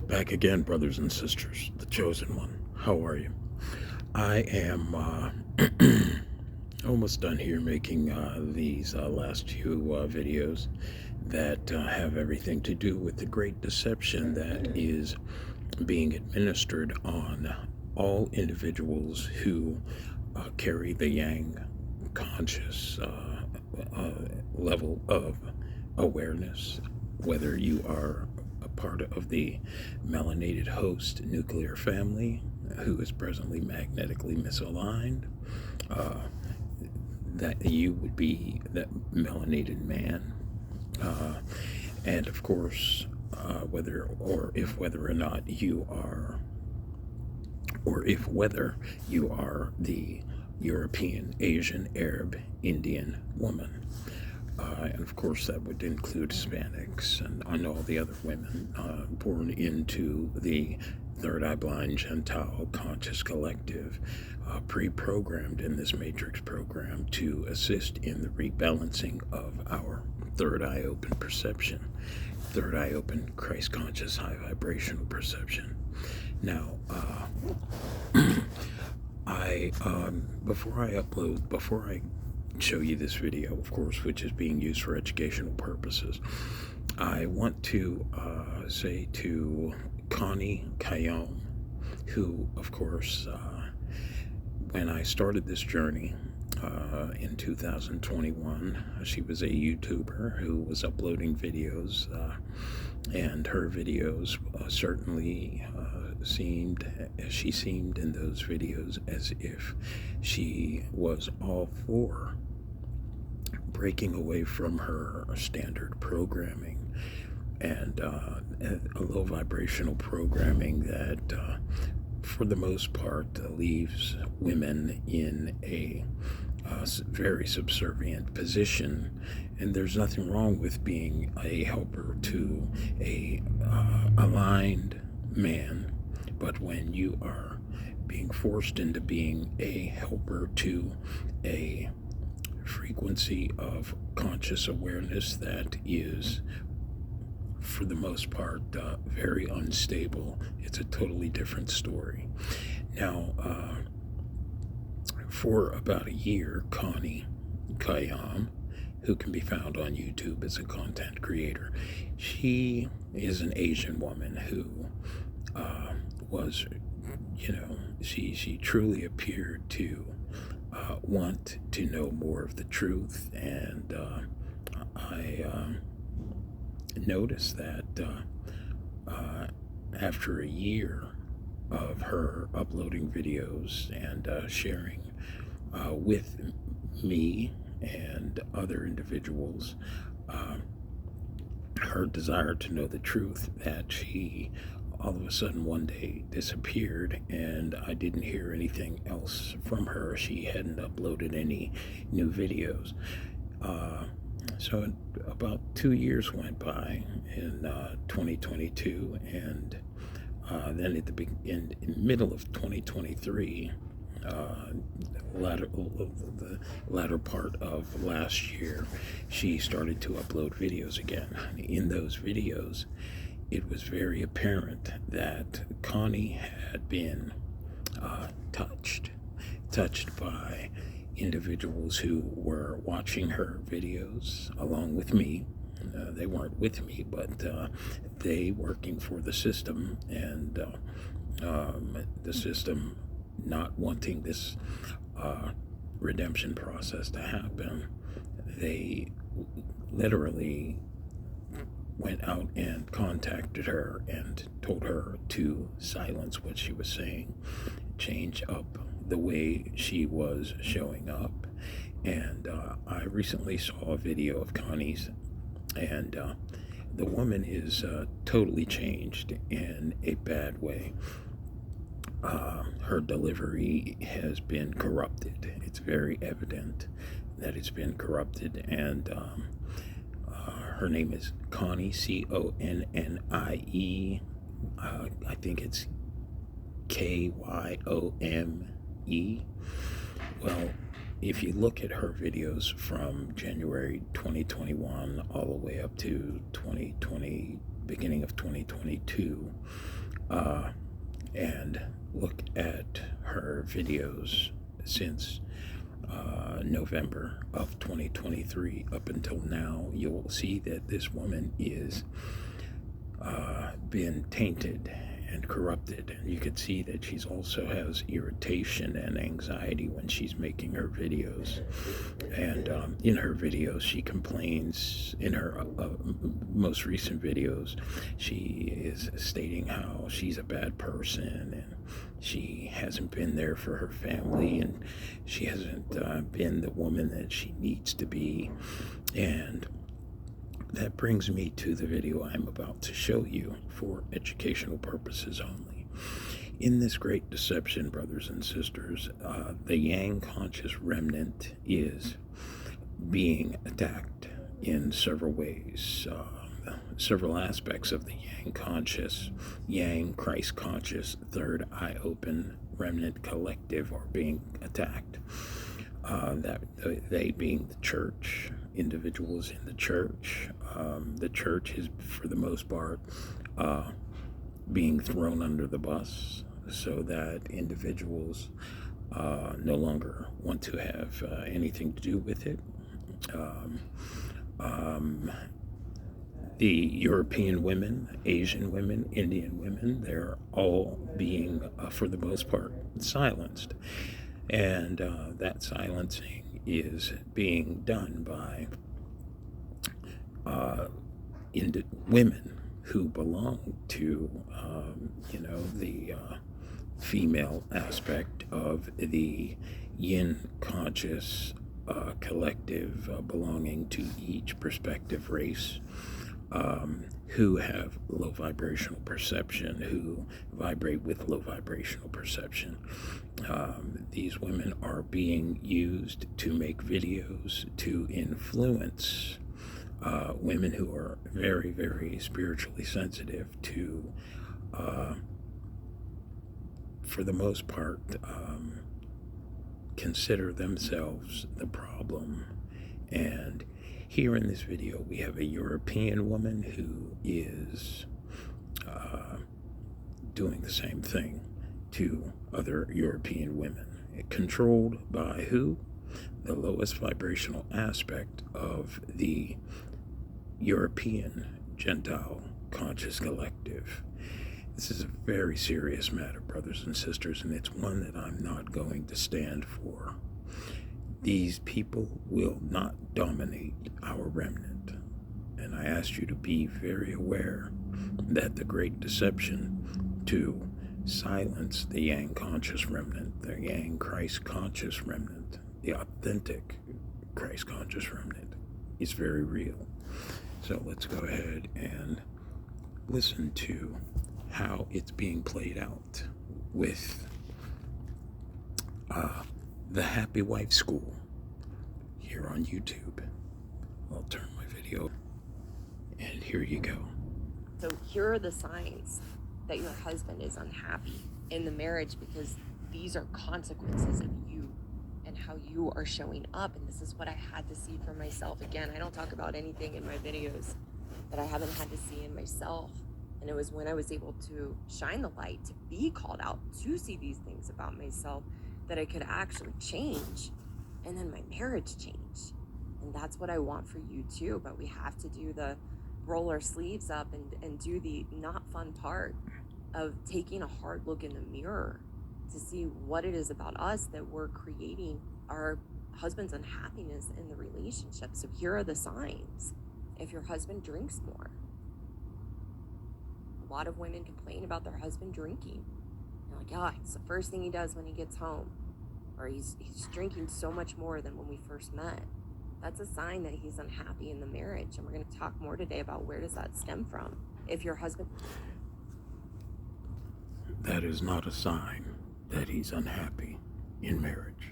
Back again, brothers and sisters, the chosen one. How are you? I am almost done here making these last few videos that have everything to do with the great deception that is being administered on all individuals who carry the Yang conscious level of awareness, whether you are a part of the melanated host nuclear family who is presently magnetically misaligned, that you would be that melanated man, and of course, whether or not you are, or if whether you are the European, Asian, Arab, Indian woman. And of course, that would include Hispanics and all the other women born into the Third Eye Blind Gentile Conscious Collective, pre-programmed in this Matrix program to assist in the rebalancing of our third eye open perception, third eye open Christ conscious high vibrational perception. Now, before I show you this video, of course, which is being used for educational purposes, I want to say to Connie Kayom, who, of course, when I started this journey in 2021, she was a YouTuber who was uploading videos, and her videos certainly seemed in those videos as if she was all for breaking away from her standard programming and a low vibrational programming that for the most part leaves women in a very subservient position. And there's nothing wrong with being a helper to a aligned man, but when you are being forced into being a helper to a frequency of conscious awareness that is, for the most part, very unstable, it's a totally different story. Now, for about a year, Connie Kayam, who can be found on YouTube as a content creator, she is an Asian woman who was, she truly appeared to want to know more of the truth, and I noticed that after a year of her uploading videos and sharing with me and other individuals her desire to know the truth, that she all of a sudden one day disappeared, and I didn't hear anything else from her. She hadn't uploaded any new videos. So about 2 years went by in 2022, and then at in middle of 2023, the latter part of last year, she started to upload videos again. In those videos, it was very apparent that Connie had been touched by individuals who were watching her videos along with me. They weren't with me, but they working for the system, and the system not wanting this redemption process to happen. They literally went out and contacted her and told her to silence what she was saying, change up the way she was showing up. And I recently saw a video of Connie's, and the woman is totally changed in a bad way. Her delivery has been corrupted. It's very evident that it's been corrupted, and her name is Connie, Connie. I think it's Kyome. Well, if you look at her videos from January 2021 all the way up to 2020, beginning of 2022, and look at her videos since November of 2023 up until now, you'll see that this woman is been tainted and corrupted. And you could see that she's also has irritation and anxiety when she's making her videos. And in her videos, she complains. In her most recent videos, she is stating how she's a bad person and she hasn't been there for her family, and she hasn't been the woman that she needs to be. And that brings me to the video I'm about to show you for educational purposes only. In this great deception, brothers and sisters, the Yang conscious remnant is being attacked in several ways. Several aspects of the Yang conscious, Yang Christ conscious, third eye open remnant collective are being attacked. That they being the church, individuals in the church. The church is, for the most part, being thrown under the bus so that individuals no longer want to have anything to do with it. The European women, Asian women, Indian women, they're all being, for the most part, silenced. And that silencing is being done by women who belong to, the female aspect of the yin conscious collective belonging to each perspective race. Who have low vibrational perception, who vibrate with low vibrational perception. These women are being used to make videos to influence women who are very, very spiritually sensitive to, for the most part, consider themselves the problem. And here in this video, we have a European woman who is doing the same thing to other European women. Controlled by who? The lowest vibrational aspect of the European Gentile conscious collective. This is a very serious matter, brothers and sisters, and it's one that I'm not going to stand for. These people will not dominate our remnant. And I ask you to be very aware that the great deception to silence the Yang conscious remnant, the Yang Christ conscious remnant, the authentic Christ conscious remnant is very real. So let's go ahead and listen to how it's being played out with the Happy Wife School here on YouTube. I'll turn my video, and here you go. So here are the signs that your husband is unhappy in the marriage, because these are consequences of you and how you are showing up. And this is what I had to see for myself. Again, I don't talk about anything in my videos that I haven't had to see in myself. And it was when I was able to shine the light, to be called out, to see these things about myself, that I could actually change. And then my marriage changed. And that's what I want for you too. But we have to do the roll our sleeves up and do the not fun part of taking a hard look in the mirror to see what it is about us that we're creating our husband's unhappiness in the relationship. So here are the signs. If your husband drinks more, a lot of women complain about their husband drinking. They're like, oh, it's the first thing he does when he gets home. Or he's drinking so much more than when we first met. That's a sign that he's unhappy in the marriage. And we're going to talk more today about where does that stem from. If your husband... That is not a sign that he's unhappy in marriage.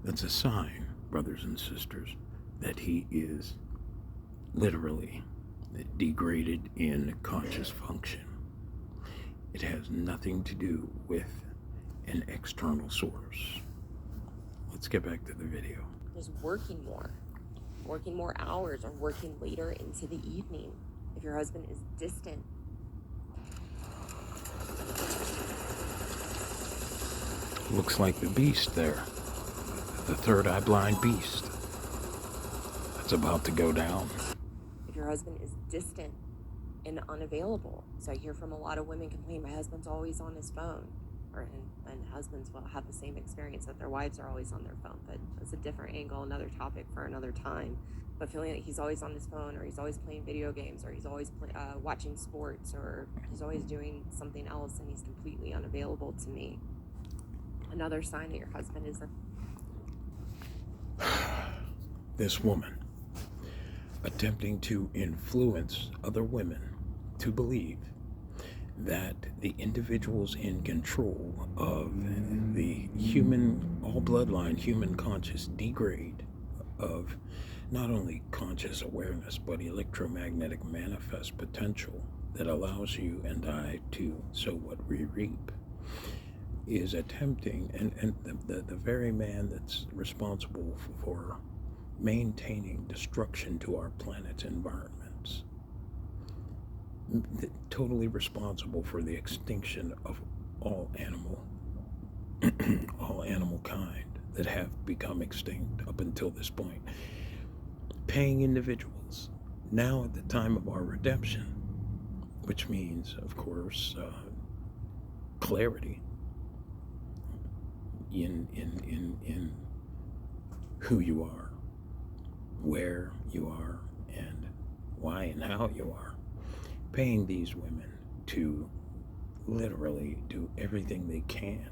That's a sign, brothers and sisters, that he is literally degraded in conscious function. It has nothing to do with an external source. Let's get back to the video. Is working more hours, or working later into the evening. If your husband is distant, Looks like the beast there. The third eye blind beast. That's about to go down. if your husband is distant and unavailable. So I hear from a lot of women complain, my husband's always on his phone. And husbands will have the same experience that their wives are always on their phone, but that's a different angle, another topic for another time. But feeling like he's always on his phone, or he's always playing video games, or he's always watching sports, or he's always doing something else, and he's completely unavailable to me. Another sign that your husband is This woman attempting to influence other women to believe that the individuals in control of the human, all bloodline, human conscious degrade of not only conscious awareness, but electromagnetic manifest potential that allows you and I to sow what we reap, is attempting, and the very man that's responsible for maintaining destruction to our planet's environments, totally responsible for the extinction of all animal kind that have become extinct up until this point, paying individuals now at the time of our redemption, which means, of course, clarity in who you are, where you are, and why and how you are, paying these women to literally do everything they can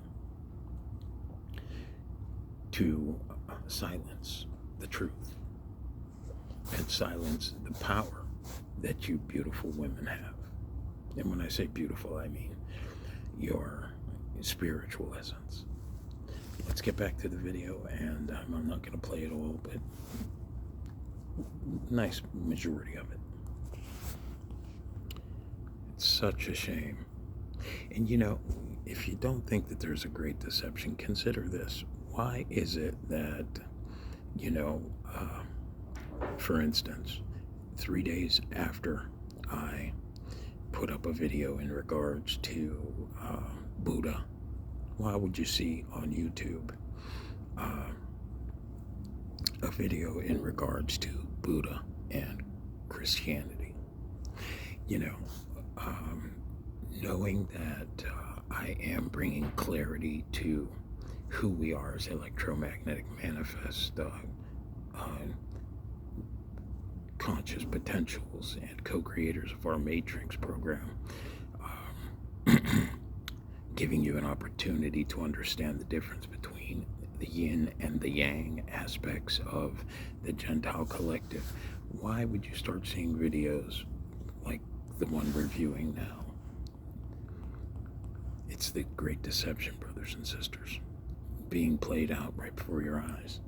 to silence the truth and silence the power that you beautiful women have. And when I say beautiful, I mean your spiritual essence. Let's get back to the video, and I'm not going to play it all, but nice majority of it. It's such a shame. And you know, if you don't think that there's a great deception, consider this. Why is it that, for instance, 3 days after I put up a video in regards to Buddha, why would you see on YouTube a video in regards to Buddha and Christianity? Knowing that I am bringing clarity to who we are as electromagnetic manifest conscious potentials and co-creators of our Matrix program, giving you an opportunity to understand the difference between the yin and the yang aspects of the Gentile collective. Why would you start seeing videos like the one we're viewing now? It's the great deception, brothers and sisters, being played out right before your eyes.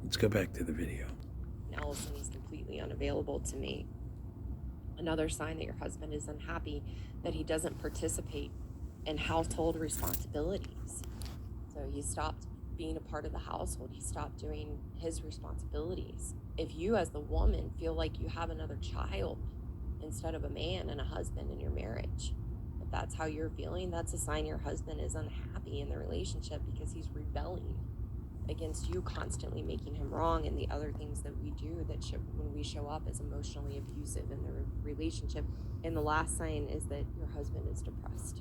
Let's go back to the video. else, and he's completely unavailable to me. Another sign that your husband is unhappy, that he doesn't participate in household responsibilities. So he stopped being a part of the household. He stopped doing his responsibilities. If you as the woman feel like you have another child instead of a man and a husband in your marriage, if that's how you're feeling, that's a sign your husband is unhappy in the relationship, because he's rebelling against you, constantly making him wrong, and the other things that we do that when we show up as emotionally abusive in the relationship. And the last sign is that your husband is depressed.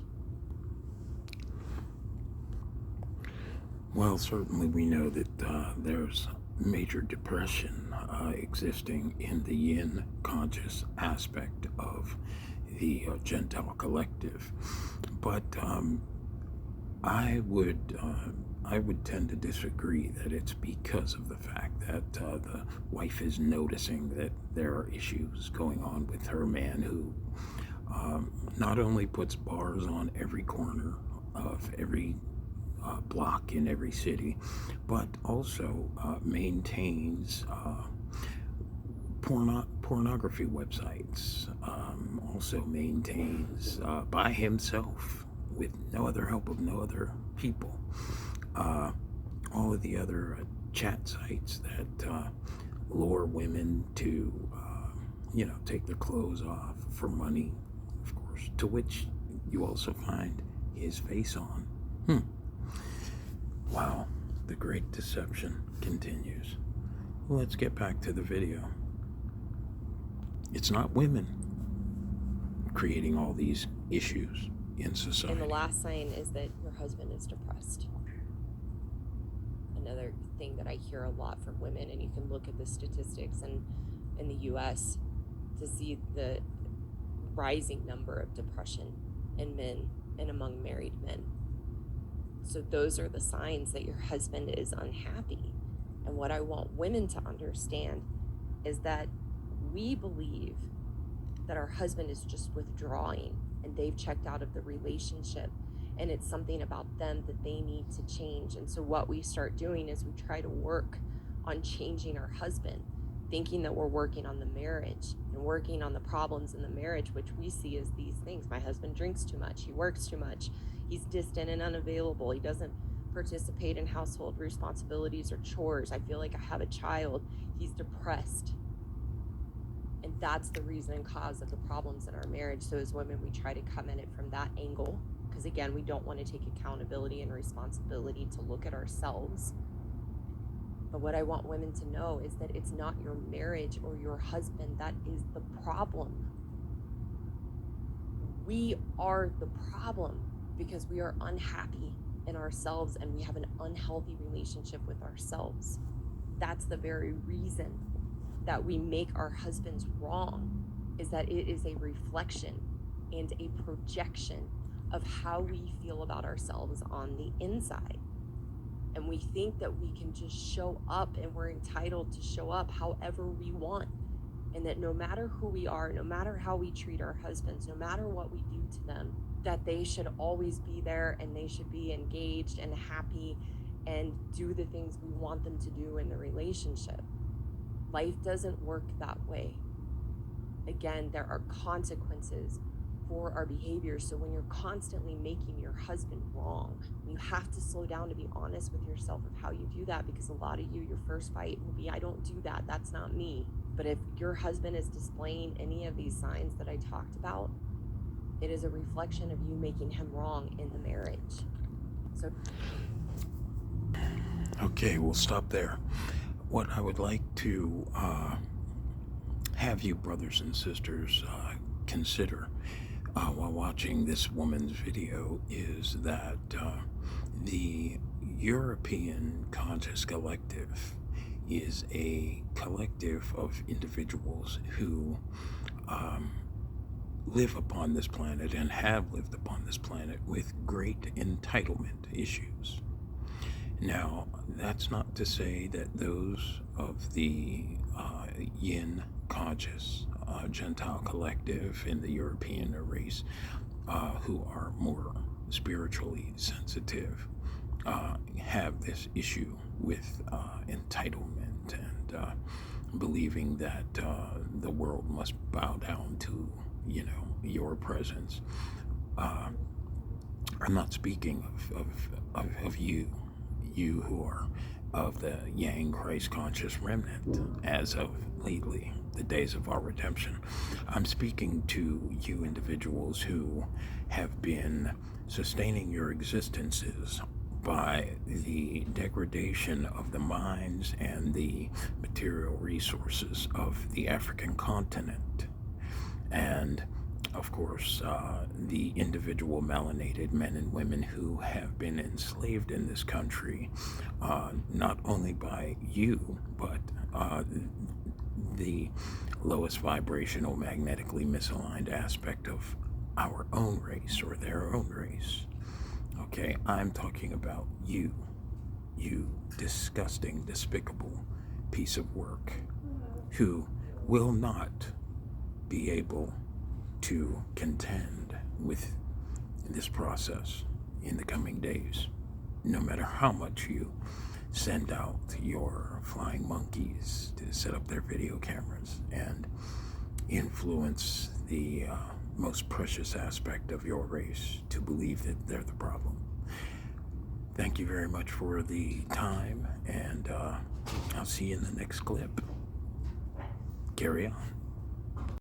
Well, certainly we know that there's major depression existing in the yin conscious aspect of the Gentile collective, but I would tend to disagree that it's because of the fact that the wife is noticing that there are issues going on with her man, who not only puts bars on every corner of every block in every city, but also maintains pornography websites, also maintains by himself, with no other help of no other people, all of the other chat sites that lure women to take their clothes off for money, of course, to which you also find his face on. Wow, the great deception continues. Let's get back to the video. It's not women creating all these issues in society. And the last sign is that your husband is depressed. Another thing that I hear a lot from women, and you can look at the statistics in the US to see the rising number of depression in men and among married men. So those are the signs that your husband is unhappy. And what I want women to understand is that we believe that our husband is just withdrawing and they've checked out of the relationship, and it's something about them that they need to change. And so what we start doing is we try to work on changing our husband, thinking that we're working on the marriage and working on the problems in the marriage, which we see as these things. My husband drinks too much, he works too much, he's distant and unavailable, he doesn't participate in household responsibilities or chores, I feel like I have a child, he's depressed. And that's the reason and cause of the problems in our marriage. So as women, we try to come at it from that angle, because again, we don't want to take accountability and responsibility to look at ourselves. But what I want women to know is that it's not your marriage or your husband that is the problem. We are the problem because we are unhappy in ourselves and we have an unhealthy relationship with ourselves. That's the very reason that we make our husbands wrong, is that it is a reflection and a projection of how we feel about ourselves on the inside. And we think that we can just show up and we're entitled to show up however we want. And that no matter who we are, no matter how we treat our husbands, no matter what we do to them, that they should always be there and they should be engaged and happy and do the things we want them to do in the relationship. Life doesn't work that way. Again, there are consequences for our behaviors. So when you're constantly making your husband wrong, you have to slow down to be honest with yourself of how you do that, because a lot of you, your first fight will be, I don't do that, that's not me. But if your husband is displaying any of these signs that I talked about, it is a reflection of you making him wrong in the marriage. So Okay, we'll stop there. What I would like to have you, brothers and sisters, consider while watching this woman's video is that the European Conscious Collective is a collective of individuals who live upon this planet and have lived upon this planet with great entitlement issues. Now, that's not to say that those of the Yin Conscious Gentile Collective in the European race who are more spiritually sensitive have this issue with entitlement and believing that the world must bow down to, your presence. I'm not speaking of you who are of the Yang Christ conscious remnant as of lately, the days of our redemption. I'm speaking to you individuals who have been sustaining your existences by the degradation of the minds and the material resources of the African continent. And of course, the individual melanated men and women who have been enslaved in this country, not only by you, but the lowest vibrational, magnetically misaligned aspect of our own race or their own race. Okay, I'm talking about you disgusting, despicable piece of work who will not be able to contend with this process in the coming days, no matter how much you send out your flying monkeys to set up their video cameras and influence the most precious aspect of your race to believe that they're the problem. Thank you very much for the time, and I'll see you in the next clip. Carry on.